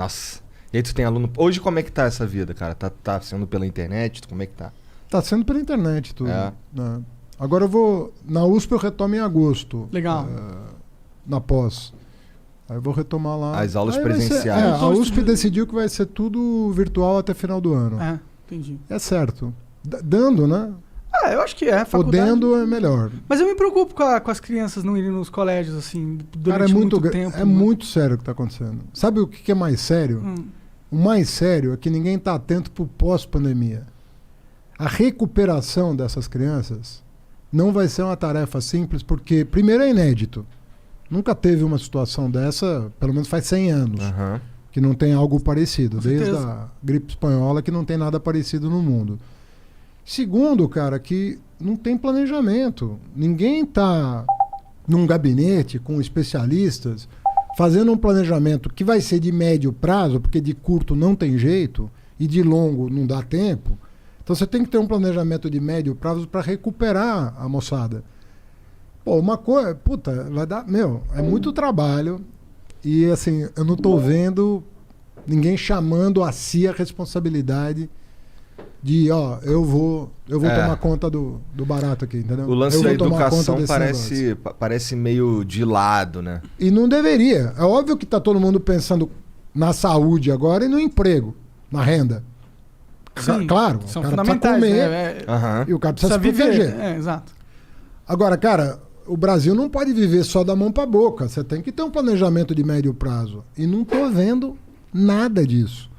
Nossa. E aí tu tem aluno... Hoje como é que tá essa vida, cara? Tá sendo pela internet? Como é que tá? Tá sendo pela internet tudo. É. Né? Agora eu vou... Na USP eu retomo em agosto. Legal. Na pós. Aí eu vou retomar lá. As aulas Aí vai ser- presenciais. a USP decidiu que vai ser tudo virtual até final do ano. Entendi. É certo. Dando, né? Eu acho que é. Faculdade. Podendo é melhor. Mas eu me preocupo com as crianças não irem nos colégios, assim, Cara, durante muito tempo. é muito sério o que está acontecendo. Sabe o que é mais sério? O mais sério é que ninguém está atento para o pós-pandemia. A recuperação dessas crianças não vai ser uma tarefa simples, porque, primeiro, é inédito. Nunca teve uma situação dessa, pelo menos faz 100 anos, que não tem algo parecido. Com Desde certeza. a gripe espanhola, que não tem nada parecido no mundo. Segundo, cara, que não tem planejamento. Ninguém está num gabinete com especialistas fazendo um planejamento que vai ser de médio prazo, porque de curto não tem jeito e de longo não dá tempo. Então você tem que ter um planejamento de médio prazo para recuperar a moçada. Pô, uma coisa, puta, vai dar, é muito trabalho e assim, eu não tô vendo ninguém chamando a si a responsabilidade de, eu vou tomar conta do barato aqui, entendeu? O lance Eu da vou tomar conta educação desse parece meio de lado, né? E não deveria. É óbvio que tá todo mundo pensando na saúde agora e no emprego, na renda. Sim, Claro, são o cara precisa fundamentais, comer né? e o cara precisa se viver. proteger. Exato. Agora, cara, o Brasil não pode viver só da mão para boca. Você tem que ter um planejamento de médio prazo. E não tô vendo nada disso.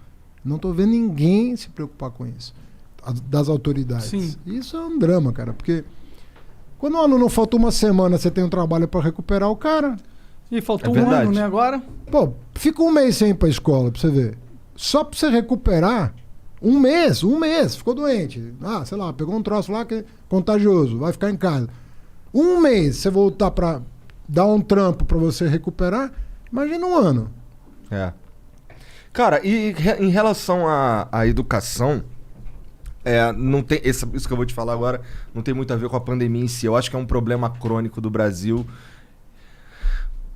Não tô vendo ninguém se preocupar com isso. Das autoridades. Sim. Isso é um drama, cara. Porque quando o aluno falta uma semana, você tem um trabalho para recuperar o cara. E faltou É verdade. ano, né, agora? Pô, fica um mês sem ir pra escola, pra você ver. Só pra você recuperar, um mês, ficou doente. Sei lá, pegou um troço lá que é contagioso, vai ficar em casa. Um mês, você voltar pra dar um trampo pra você recuperar, imagina um ano. É. Cara, e em relação à educação, não tem, isso que eu vou te falar agora não tem muito a ver com a pandemia em si. Eu acho que é um problema crônico do Brasil,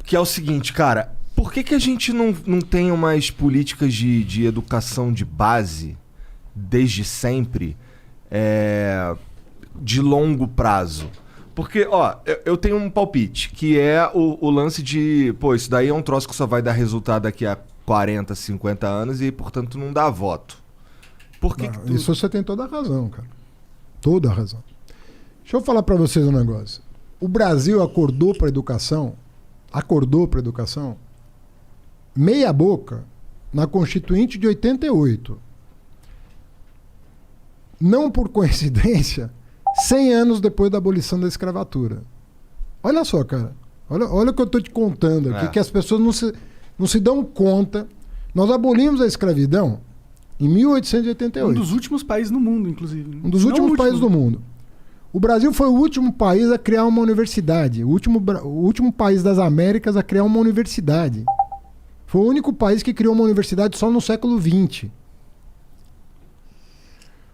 que é o seguinte, cara, por que a gente não tem umas políticas de educação de base, desde sempre, de longo prazo? Porque, eu tenho um palpite, que é o lance de, isso daí é um troço que só vai dar resultado daqui a 40, 50 anos e, portanto, não dá voto. Por que que Isso você tem toda a razão, cara. Toda a razão. Deixa eu falar pra vocês um negócio. O Brasil acordou pra educação, meia boca, na Constituinte de 88. Não por coincidência, 100 anos depois da abolição da escravatura. Olha só, cara. Olha o que eu estou te contando aqui, que as pessoas não se dão conta. Nós abolimos a escravidão em 1888. Um dos últimos países no mundo, inclusive. Um dos últimos países do mundo. O Brasil foi o último país a criar uma universidade. O último país das Américas a criar uma universidade. Foi o único país que criou uma universidade só no século XX.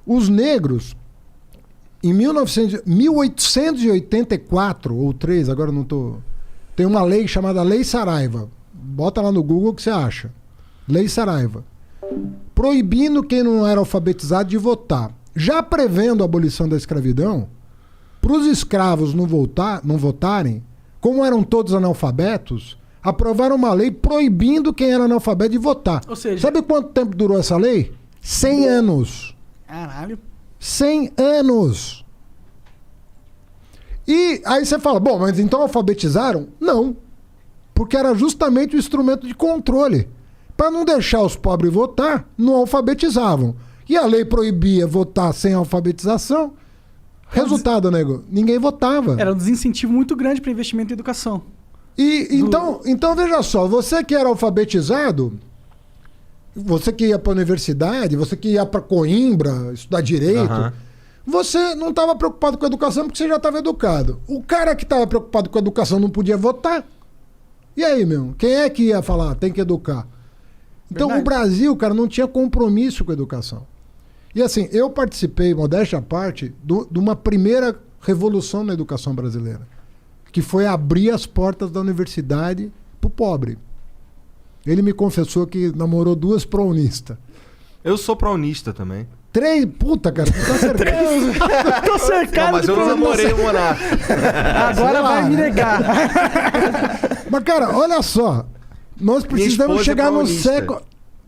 Os negros, em 1884 ou 3, agora não tô... Tem uma lei chamada Lei Saraiva. Bota lá no Google que você acha. Lei Saraiva. Proibindo quem não era alfabetizado de votar. Já prevendo a abolição da escravidão, para os escravos não votarem, como eram todos analfabetos, aprovaram uma lei proibindo quem era analfabeto de votar. Ou seja... Sabe quanto tempo durou essa lei? 100 anos. Caralho. 100 anos. E aí você fala, bom, mas então alfabetizaram? Não. Porque era justamente o instrumento de controle. Para não deixar os pobres votar, não alfabetizavam. E a lei proibia votar sem alfabetização. Resultado, nego, ninguém votava. Era um desincentivo muito grande para investimento em educação. Então veja só, você que era alfabetizado, você que ia para a universidade, você que ia para Coimbra estudar direito, você não estava preocupado com a educação porque você já estava educado. O cara que estava preocupado com a educação não podia votar. E aí, meu? Quem é que ia falar? Tem que educar. Então, o Brasil, cara, não tinha compromisso com a educação. E assim, eu participei, modéstia à parte, de uma primeira revolução na educação brasileira, que foi abrir as portas da universidade para o pobre. Ele me confessou que namorou 2 prounistas. Eu sou praunista também. 3? Puta, cara, tu tá cercado. Tô cercado Não, mas eu não namorei o Monarca. Agora vai me negar. Mas, cara, olha só. Nós precisamos esposa é chegar no praunista. século...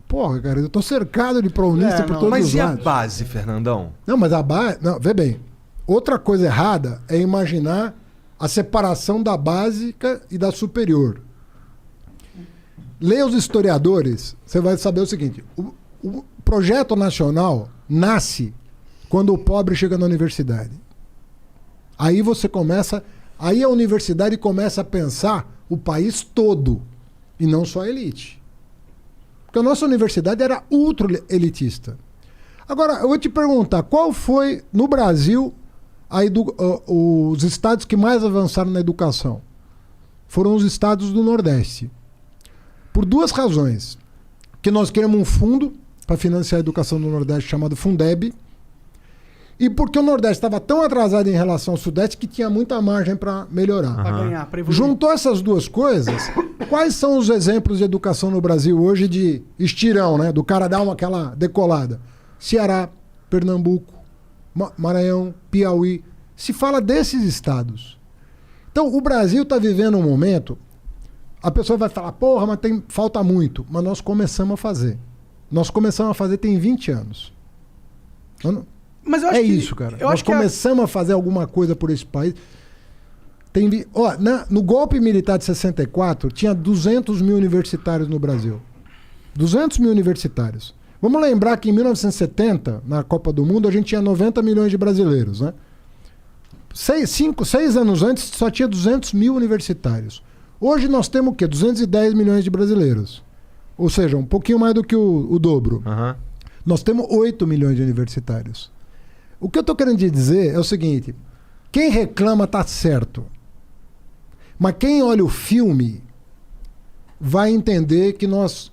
Porra, cara, eu tô cercado de praunista por todos Mas os e a lados. base, Fernandão? Não, mas a base... Não, vê bem. Outra coisa errada é imaginar a separação da básica e da superior. Leia os historiadores, você vai saber o seguinte. O projeto nacional nasce quando o pobre chega na universidade. Aí você começa... Aí a universidade começa a pensar o país todo e não só a elite. Porque a nossa universidade era ultra elitista. Agora, eu vou te perguntar, qual foi, no Brasil, os estados que mais avançaram na educação? Foram os estados do Nordeste. Por 2 razões. Que nós queremos um fundo para financiar a educação do Nordeste chamado Fundeb, e porque o Nordeste estava tão atrasado em relação ao Sudeste que tinha muita margem para melhorar. Pra ganhar, pra evoluir. Juntou essas 2 coisas, quais são os exemplos de educação no Brasil hoje de estirão, né? Do cara dar aquela decolada? Ceará, Pernambuco, Maranhão, Piauí. Se fala desses estados. Então, o Brasil está vivendo um momento... A pessoa vai falar, porra, mas falta muito. Mas nós começamos a fazer. Nós começamos a fazer tem 20 anos. Mas eu acho que, isso, cara. Eu Nós acho que começamos a fazer alguma coisa por esse país. No golpe militar de 64, tinha 200 mil universitários no Brasil. 200 mil universitários. Vamos lembrar que em 1970, na Copa do Mundo, a gente tinha 90 milhões de brasileiros, né? 6 anos antes, só tinha 200 mil universitários. Hoje nós temos o quê? 210 milhões de brasileiros. Ou seja, um pouquinho mais do que o dobro. Uhum. Nós temos 8 milhões de universitários. O que eu estou querendo dizer é o seguinte: quem reclama está certo. Mas quem olha o filme vai entender que nós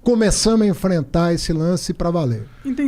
começamos a enfrentar esse lance para valer. Entendi.